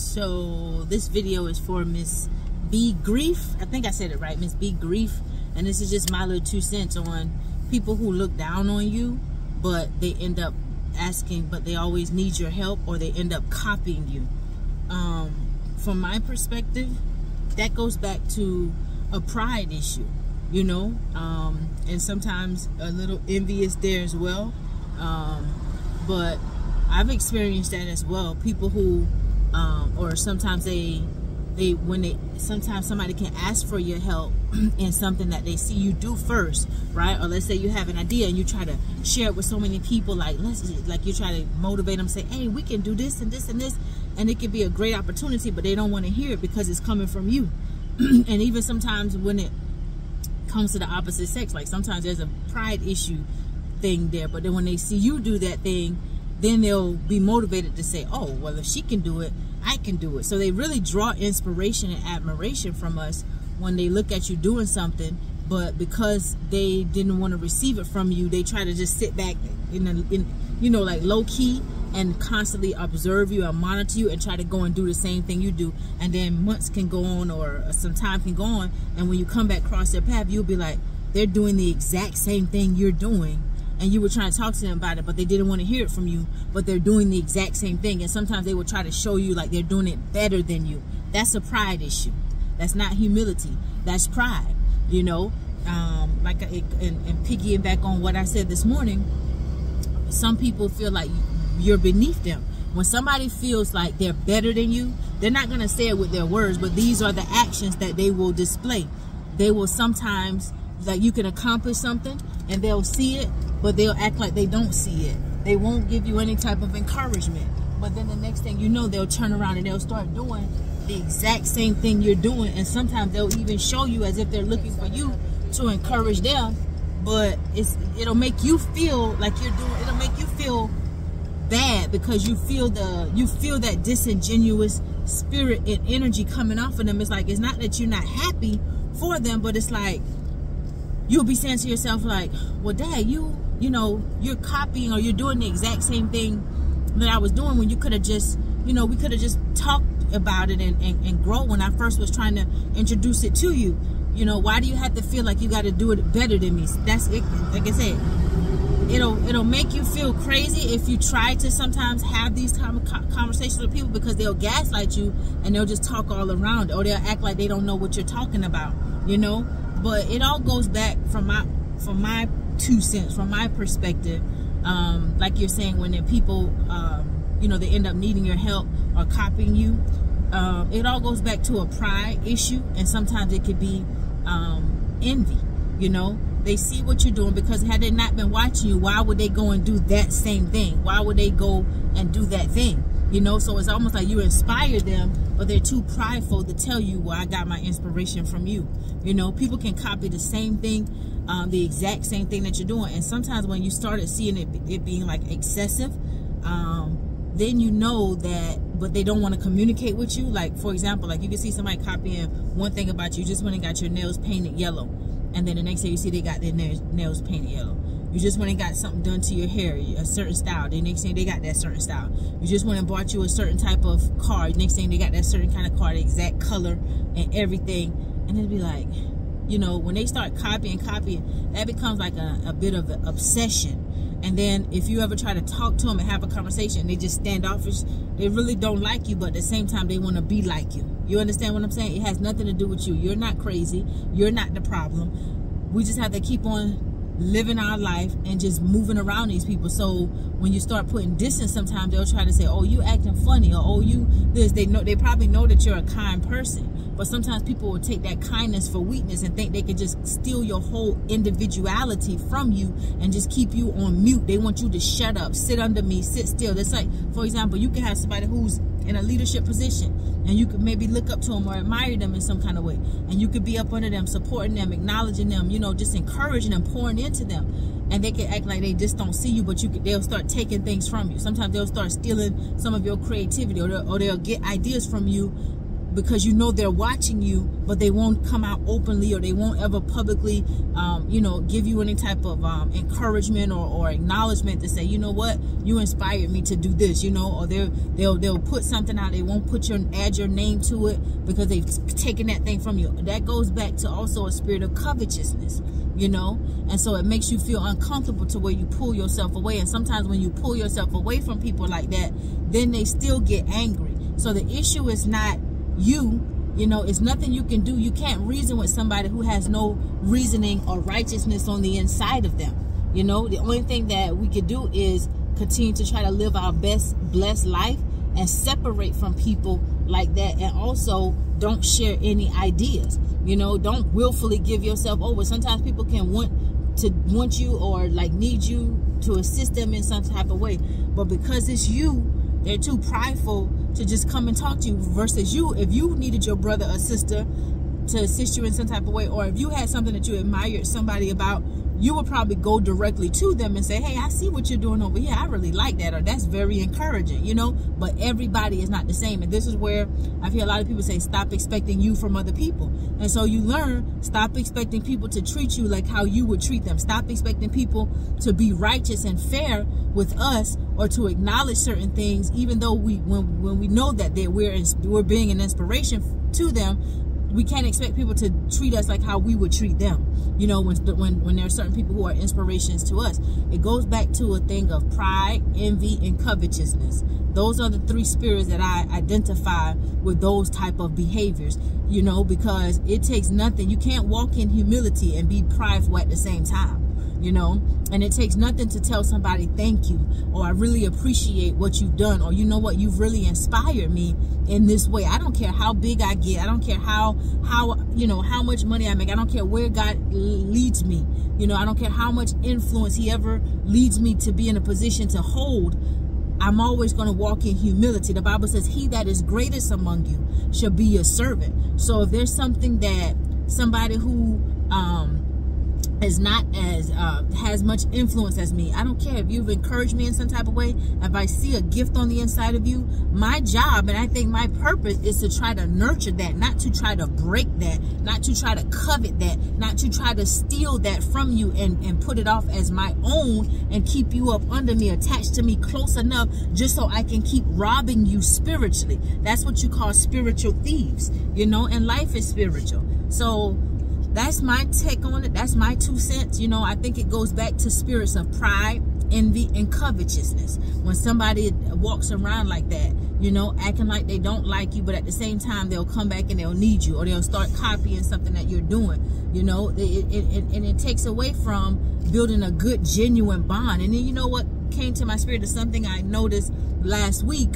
So this video is for Miss B Grief. I think I said it right, Miss B Grief. And this is just my little 2 cents on people who look down on you, but they end up asking, but they always need your help, or they end up copying you. From my perspective, that goes back to a pride issue, you know, and sometimes a little envious there as well. But I've experienced that as well. People who, or sometimes sometimes somebody can ask for your help in something that they see you do first, right? Or let's say you have an idea and you try to share it with so many people, like you try to motivate them, say, hey, we can do this and this and this, and it could be a great opportunity, but they don't want to hear it because it's coming from you. And even sometimes when it comes to the opposite sex, like sometimes there's a pride issue thing there, but then when they see you do that thing, then they'll be motivated to say, oh, well, if she can do it, I can do it. So they really draw inspiration and admiration from us when they look at you doing something, but because they didn't want to receive it from you, they try to just sit back in you know, like low key, and constantly observe you and monitor you and try to go and do the same thing you do. And then months can go on, or some time can go on, and when you come back across their path, you'll be like, they're doing the exact same thing you're doing, and you were trying to talk to them about it, but they didn't want to hear it from you, but they're doing the exact same thing. And sometimes they will try to show you like they're doing it better than you. That's a pride issue. That's not humility. That's pride, you know. And piggying back on what I said this morning, some people feel like you're beneath them. When somebody feels like they're better than you, they're not going to say it with their words, but these are the actions that they will display. They will sometimes, like, you can accomplish something and they'll see it, but they'll act like they don't see it. They won't give you any type of encouragement. But then the next thing you know, they'll turn around and they'll start doing the exact same thing you're doing. And sometimes they'll even show you as if they're looking for you to encourage them. But it'll make you feel like you're doing, it'll make you feel bad, because you feel that disingenuous spirit and energy coming off of them. It's like, it's not that you're not happy for them, but it's like, you'll be saying to yourself like, well, Dad, you know, you're copying, or you're doing the exact same thing that I was doing, when you could have just, you know, we could have just talked about it and grow when I first was trying to introduce it to you. You know, why do you have to feel like you got to do it better than me? That's it. Like I said, it'll make you feel crazy if you try to sometimes have these conversations with people, because they'll gaslight you and they'll just talk all around it, or they'll act like they don't know what you're talking about, you know. But it all goes back from my 2 cents, from my perspective. Like you're saying, when people, you know, they end up needing your help or copying you, it all goes back to a pride issue, and sometimes it could be envy. You know, they see what you're doing, because had they not been watching you, why would they go and do that same thing? Why would they go and do that thing? You know, so it's almost like you inspire them, but they're too prideful to tell you, well, I got my inspiration from you. You know, people can copy the same thing, the exact same thing that you're doing. And sometimes when you started seeing it being like excessive, then you know that, but they don't want to communicate with you. Like, for example, like you can see somebody copying one thing about you. You just went and got your nails painted yellow, and then the next day you see they got their nails painted yellow. You just went and got something done to your hair, a certain style. The next thing they got that certain style. You just went and bought you a certain type of car. Next thing they got that certain kind of car, the exact color and everything. And it'd be like, you know, when they start copying, that becomes like a bit of an obsession. And then if you ever try to talk to them and have a conversation, they just standoffish. They really don't like you, but at the same time, they want to be like you. You understand what I'm saying? It has nothing to do with you. You're not crazy. You're not the problem. We just have to keep on living our life and just moving around these people. So when you start putting distance, sometimes they'll try to say, oh, you acting funny, or oh, you this. They probably know that you're a kind person, but sometimes people will take that kindness for weakness and think they can just steal your whole individuality from you and just keep you on mute. They want you to shut up, sit under me, sit still. That's like, for example, you can have somebody who's in a leadership position, and you could maybe look up to them or admire them in some kind of way, and you could be up under them, supporting them, acknowledging them, you know, just encouraging them, pouring into them, and they can act like they just don't see you, but they'll start taking things from you. Sometimes they'll start stealing some of your creativity, or they'll get ideas from you because you know they're watching you, but they won't come out openly, or they won't ever publicly, you know, give you any type of encouragement or acknowledgement to say, you know what, you inspired me to do this, you know, or they'll put something out. They won't add your name to it because they've taken that thing from you. That goes back to also a spirit of covetousness, you know, and so it makes you feel uncomfortable to where you pull yourself away. And sometimes when you pull yourself away from people like that, then they still get angry. So the issue is not you, you know, it's nothing you can do. You can't reason with somebody who has no reasoning or righteousness on the inside of them. You know, the only thing that we could do is continue to try to live our best blessed life and separate from people like that. And also don't share any ideas, you know, don't willfully give yourself over. Sometimes people can want you or like need you to assist them in some type of way, but because it's you, they're too prideful to just come and talk to you. Versus you, if you needed your brother or sister to assist you in some type of way, or if you had something that you admired somebody about, you would probably go directly to them and say, hey, I see what you're doing over here. I really like that, or that's very encouraging, you know. But everybody is not the same. And this is where I've heard a lot of people say, stop expecting you from other people. And so you learn, stop expecting people to treat you like how you would treat them. Stop expecting people to be righteous and fair with us, or to acknowledge certain things, even though when we know that we're being an inspiration to them. We can't expect people to treat us like how we would treat them, you know, when there are certain people who are inspirations to us. It goes back to a thing of pride, envy, and covetousness. Those are the three spirits that I identify with those type of behaviors, you know, because it takes nothing. You can't walk in humility and be prideful at the same time, you know, and it takes nothing to tell somebody thank you, or I really appreciate what you've done, or you know what, you've really inspired me in this way. I don't care how big I get. I don't care how you know, how much money I make. I don't care where God leads me. You know, I don't care how much influence he ever leads me to be in a position to hold. I'm always going to walk in humility. The Bible says, he that is greatest among you shall be your servant. So if there's something that somebody who is not as has much influence as me, I don't care if you've encouraged me in some type of way, if I see a gift on the inside of you, my job, and I think my purpose, is to try to nurture that, not to try to break that, not to try to covet that, not to try to steal that from you and put it off as my own and keep you up under me, attached to me close enough just so I can keep robbing you spiritually. That's what you call spiritual thieves, you know, and life is spiritual. So that's my take on it. That's my 2 cents. You know, I think it goes back to spirits of pride, envy, and covetousness. When somebody walks around like that, you know, acting like they don't like you, but at the same time, they'll come back and they'll need you, or they'll start copying something that you're doing, you know, and it takes away from building a good, genuine bond. And then, you know, what came to my spirit is something I noticed last week.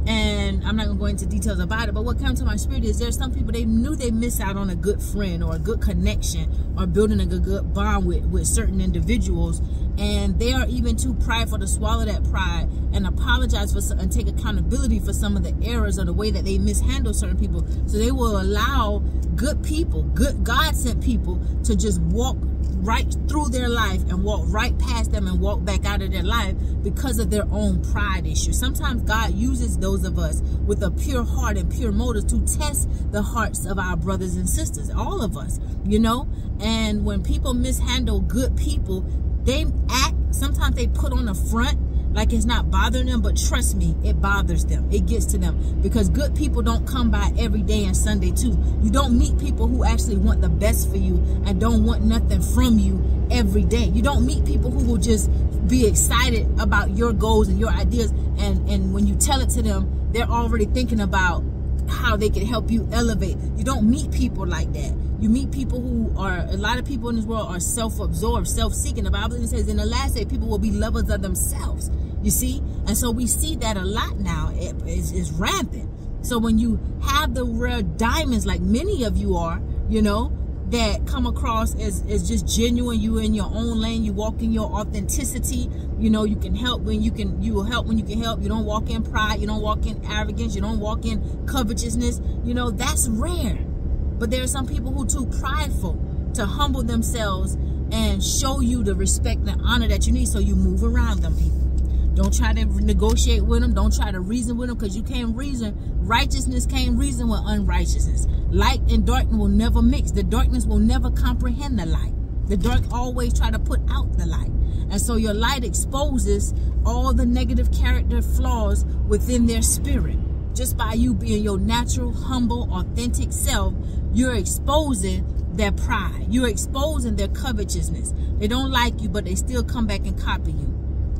And I'm not going to go into details about it, but what came to my spirit is there's some people, they knew they missed out on a good friend or a good connection or building a good bond with certain individuals. And they are even too prideful to swallow that pride and apologize for and take accountability for some of the errors or the way that they mishandle certain people. So they will allow good people, good God-sent people, to just walk right through their life and walk right past them and walk back out of their life because of their own pride issues. Sometimes God uses those of us with a pure heart and pure motives to test the hearts of our brothers and sisters, all of us, you know. And when people mishandle good people, they act, sometimes they put on a front like it's not bothering them, but trust me, it bothers them. It gets to them, because good people don't come by every day and Sunday too. You don't meet people who actually want the best for you and don't want nothing from you every day. You don't meet people who will just be excited about your goals and your ideas, and when you tell it to them, they're already thinking about how they can help you elevate. You don't meet people like that. You meet people who are, a lot of people in this world are self-absorbed, self-seeking. The Bible says in the last day, people will be lovers of themselves. You see? And so we see that a lot now. It's rampant. So when you have the rare diamonds, like many of you are, you know, that come across as just genuine, you in your own lane, you walk in your authenticity, you know, you can help when you can, you will help when you can help. You don't walk in pride, you don't walk in arrogance, you don't walk in covetousness, you know, that's rare. But there are some people who are too prideful to humble themselves and show you the respect and honor that you need, so you move around them people. Don't try to negotiate with them. Don't try to reason with them, because you can't reason. Righteousness can't reason with unrighteousness. Light and darkness will never mix. The darkness will never comprehend the light. The dark always try to put out the light. And so your light exposes all the negative character flaws within their spirit. Just by you being your natural, humble, authentic self, you're exposing their pride. You're exposing their covetousness. They don't like you, but they still come back and copy you.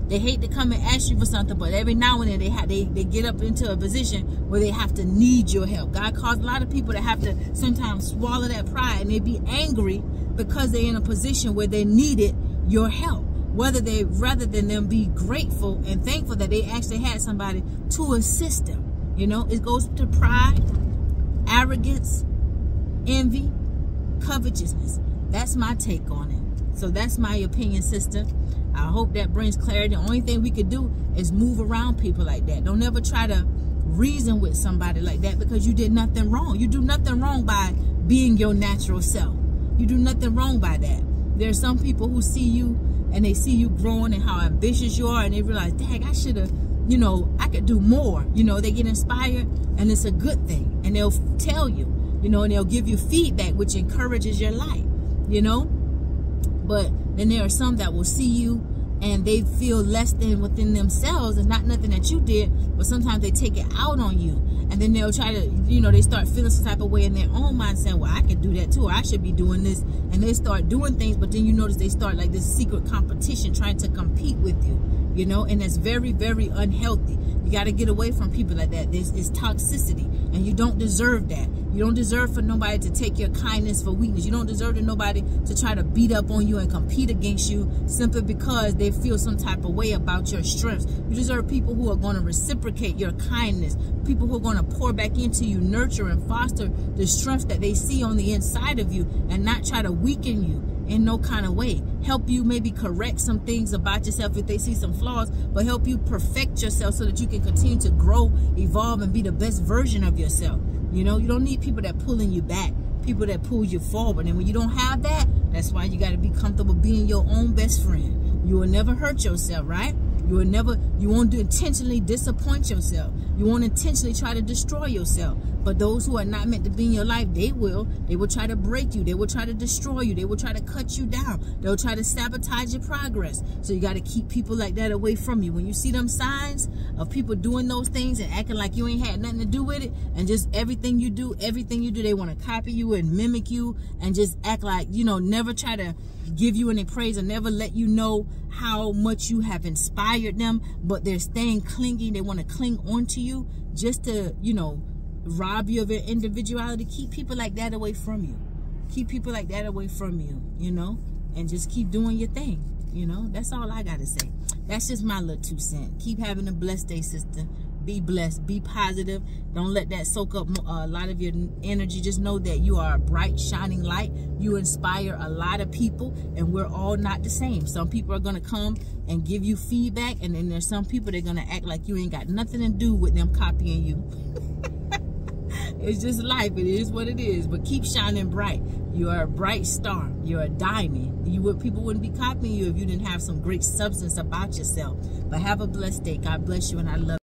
They hate to come and ask you for something, but every now and then they get up into a position where they have to need your help. God caused a lot of people to have to sometimes swallow that pride, and they be angry because they're in a position where they needed your help. Rather than them be grateful and thankful that they actually had somebody to assist them. You know, it goes to pride, arrogance, envy, covetousness. That's my take on it. So that's my opinion, sister. I hope that brings clarity. The only thing we could do is move around people like that. Don't ever try to reason with somebody like that, because you did nothing wrong. You do nothing wrong by being your natural self. You do nothing wrong by that. There are some people who see you and they see you growing and how ambitious you are, and they realize, dang, I should have, you know, I could do more. You know, they get inspired, and it's a good thing. And they'll tell you, you know, and they'll give you feedback, which encourages your light, you know. But then there are some that will see you and they feel less than within themselves, and not nothing that you did, but sometimes they take it out on you. And then they'll try to, you know, they start feeling some type of way in their own mind, saying, well, I can do that too, or I should be doing this. And they start doing things, but then you notice they start like this secret competition, trying to compete with you, you know, and that's very, very unhealthy. You got to get away from people like that. It's toxicity, and you don't deserve that. You don't deserve for nobody to take your kindness for weakness. You don't deserve to nobody to try to beat up on you and compete against you simply because they feel some type of way about your strengths. You deserve people who are going to reciprocate your kindness, people who are going to pour back into you, nurture and foster the strength that they see on the inside of you, and not try to weaken you in no kind of way. Help you maybe correct some things about yourself if they see some flaws, but help you perfect yourself so that you can continue to grow, evolve, and be the best version of yourself. You know, you don't need people that pulling you back, people that pull you forward. And when you don't have that, that's why you got to be comfortable being your own best friend. You will never hurt yourself, right? You won't intentionally disappoint yourself. You won't intentionally try to destroy yourself. But those who are not meant to be in your life, they will try to break you. They will try to destroy you. They will try to cut you down. They'll try to sabotage your progress. So you got to keep people like that away from you. When you see them signs of people doing those things and acting like you ain't had nothing to do with it, and just everything you do, they want to copy you and mimic you and just act like, you know, never try to give you any praise, or never let you know how much you have inspired them, but they're staying clingy. They want to cling onto you just to, you know, rob you of your individuality. Keep people like that away from you. Keep people like that away from you, you know, and just keep doing your thing. You know, that's all I got to say. That's just my little 2 cents. Keep having a blessed day, sister. Be blessed. Be positive. Don't let that soak up a lot of your energy. Just know that you are a bright, shining light. You inspire a lot of people, and we're all not the same. Some people are going to come and give you feedback, and then there's some people that are going to act like you ain't got nothing to do with them copying you. It's just life. It is what it is. But keep shining bright. You are a bright star. You're a diamond. People wouldn't be copying you if you didn't have some great substance about yourself. But have a blessed day. God bless you, and I love you.